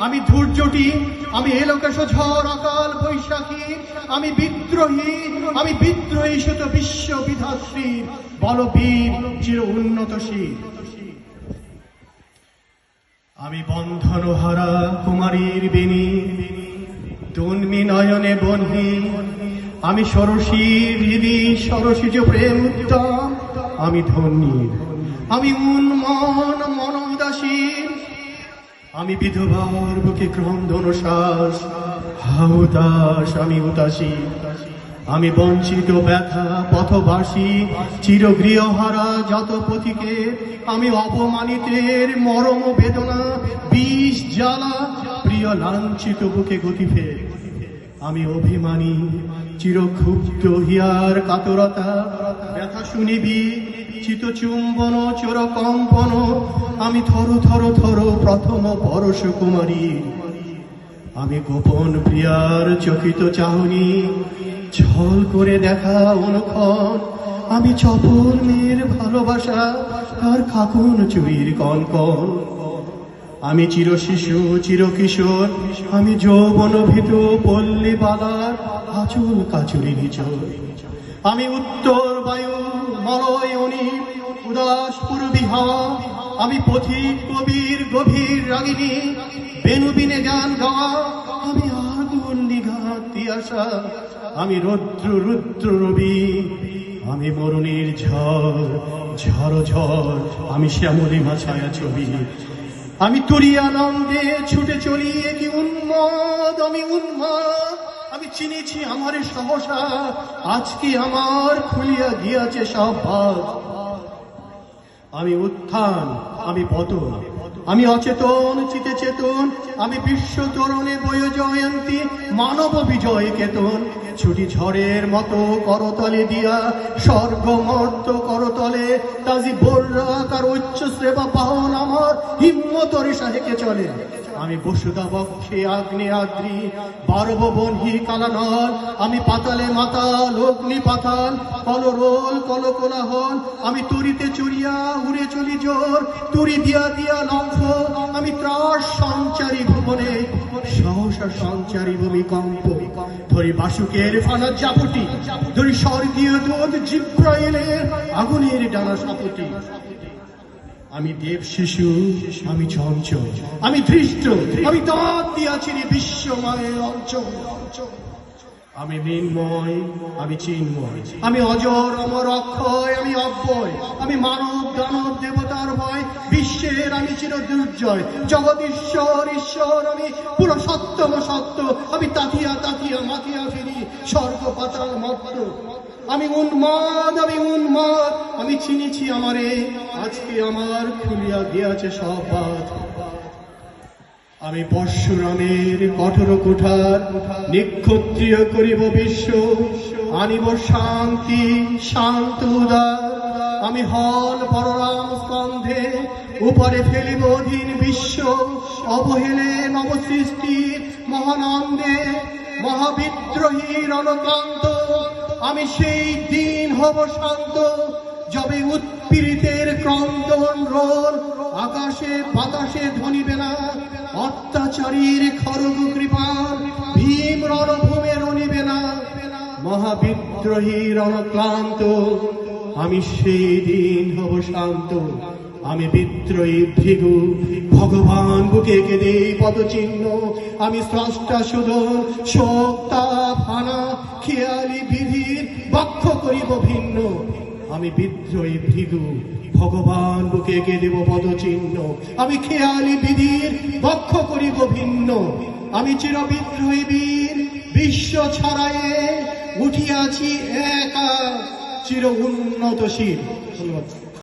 আমি ধৈর্যটি, আমি এলোকেশ ঝড় অকাল বৈশাখী, আমি বিদ্রোহী শত বিশ্ব বিধাত্রীর বলবীর চির উন্নতশীল। আমি বন্ধনহারা কুমারীর বেণী তন্মী নয়নে বন্ধি, আমি সরসীর হৃদি সরসীজ প্রেম উত্তম, আমি ধন্যীর, আমি উন্মন মনোদাসীর, আমি বিধবার বুকে ক্রন্দন শ্বাস হাউদাস, আমি উদাসী, আমি বঞ্চিত ব্যথা পথবাসী চিরগৃহহারা যত পথিকে, আমি অপমানিতের মরম বেদনা বিষ জ্বালা প্রিয় লাঞ্ছিত বুকে গতিফে, আমি অভিমানী চিরক্ষুব্ধ হিয়ার কাতরতা ব্যথা শুনিবি চিতচুম্বন চোর কম্পন, আমি থর থর থর প্রথম পরশ কুমারী, আমি গোপন প্রিয়ার চকিত চাহনি ছল করে দেখা অনুক্ষণ, আমি চপল মেয়ের ভালোবাসা আর কাকুন চুরির কনকন, আমি চির শিশু চির কিশোর, আমি যৌবন ভীত পল্লী বালার আচল কাচুরি নিচল, আমি উত্তর বায়ু মলয় অনিল উদাসপুর বিহার, আমি পথিক কবির গভীর রাগিনী বেনুবিনে গান গাওয়া, আমি আগুন নিঘাত তিয়াসা, আমি রুদ্র রবি, আমি মরুণীর ঝড় ঝড়, আমি শ্যামলিমা ছায়া ছবি, আমি তুরিয়ানন্দে ছুটে চলি কি উন্মাদ, আমি উন্মাদ, আমি চিনেছি আমার সহসা আজকে আমার খুলিয়া গিয়াছে সব ভাগ, আমি উত্থান, আমি পতন, আমি অচেতন চিতে চেতন, আমি বিশ্ব তরুণে বয় জয়ন্তী মানব বিজয় কেতন, ছুটি ঝড়ের মতো করতলে দিয়া স্বর্গ মর্ত করতলে, তাজি বোর্রাকার উচ্চ শ্রেবা পাহন আমার হিম্মতরে সাহেকে চলে, আমি বসুদা বক্ষে আগ্নেয়াদ্রি বারববনহি কালানল, আমি পাতালে মাতাল অগ্নি পাতাল কলরোল কল কোলাহল, আমি তরিতে চড়িয়া উড়ে চলি জোর তুরি দিয়া দিয়া লম্ফ, আমি ত্রাস সঞ্চারী ভুবনে সহসা সঞ্চারী ভূমিকম্প, ধরি বাসুকের ফানা জাপুটি, ধরি স্বর্গীয় দূত জিব্রাইলের আগুনের ডানা সাপুটি, আমি দেব শিশু, আমি চঞ্চল, আমি ধৃষ্ট, আমি দাঁত দিয়াছি বিশ্বময়ের অঞ্চল, আমি মৃন্ময়, আমি চিন্ময়, আমি অজর অমর অক্ষয়, আমি অব্যয়, আমি মানব দানব দেবতার ভয় বিশ্বের, আমি চির দুর্জয় জগদীশ্বর ঈশ্বর, আমি পুরো সত্যম সত্য, আমি তাকিয়া তাকিয়া মাথিয়া ফিরি স্বর্গ পাতাল মত্ত, আমি উন্মাদ, আমি উন্মাদ, আমি চিনিছি আমারে আজকে আমার খুলিয়া গিয়াছে সব বাঁধ, আমি পরশুরামের কঠোর কুঠার নিক্ষত্রিয় করিব বিশ্ব, আনিব শান্তি শান্ত উদার, আমি হল পররাম স্কন্ধে উপরে ফেলিব অধীন বিশ্ব, অবহেলে নবসৃষ্টির মহানন্দে মহাবিদ্রোহী রণক্লান্ত, আমি সেই দিন হব শান্ত যবে উৎপীড়িতের ক্রন্দন রোল আকাশে বাতাসে ধ্বনিবে না, অত্যাচারীর খড়গ কৃপার ভীম রণভূমে রণিবে না, মহাবিদ্রোহী রণক্লান্ত, আমি সেই দিন হব শান্ত, আমি বিদ্রোহী ভৃগু ভগবান বুকে কেঁদে পদচিহ্ন, আমি স্রষ্টা সুদন শোক তাপ হানা খেয়ালি বিধির বক্ষ করিব ভিন্ন, আমি বিদ্রোহী ভৃগু ভগবান বুকে কেঁদেব পদচিহ্ন, আমি খেয়ালি বিধির বক্ষ করিব ভিন্ন, আমি চির বিদ্রোহী বীর বিশ্ব ছাড়ায়ে উঠিয়াছি একা চির উন্নতশীল। ধন্যবাদ।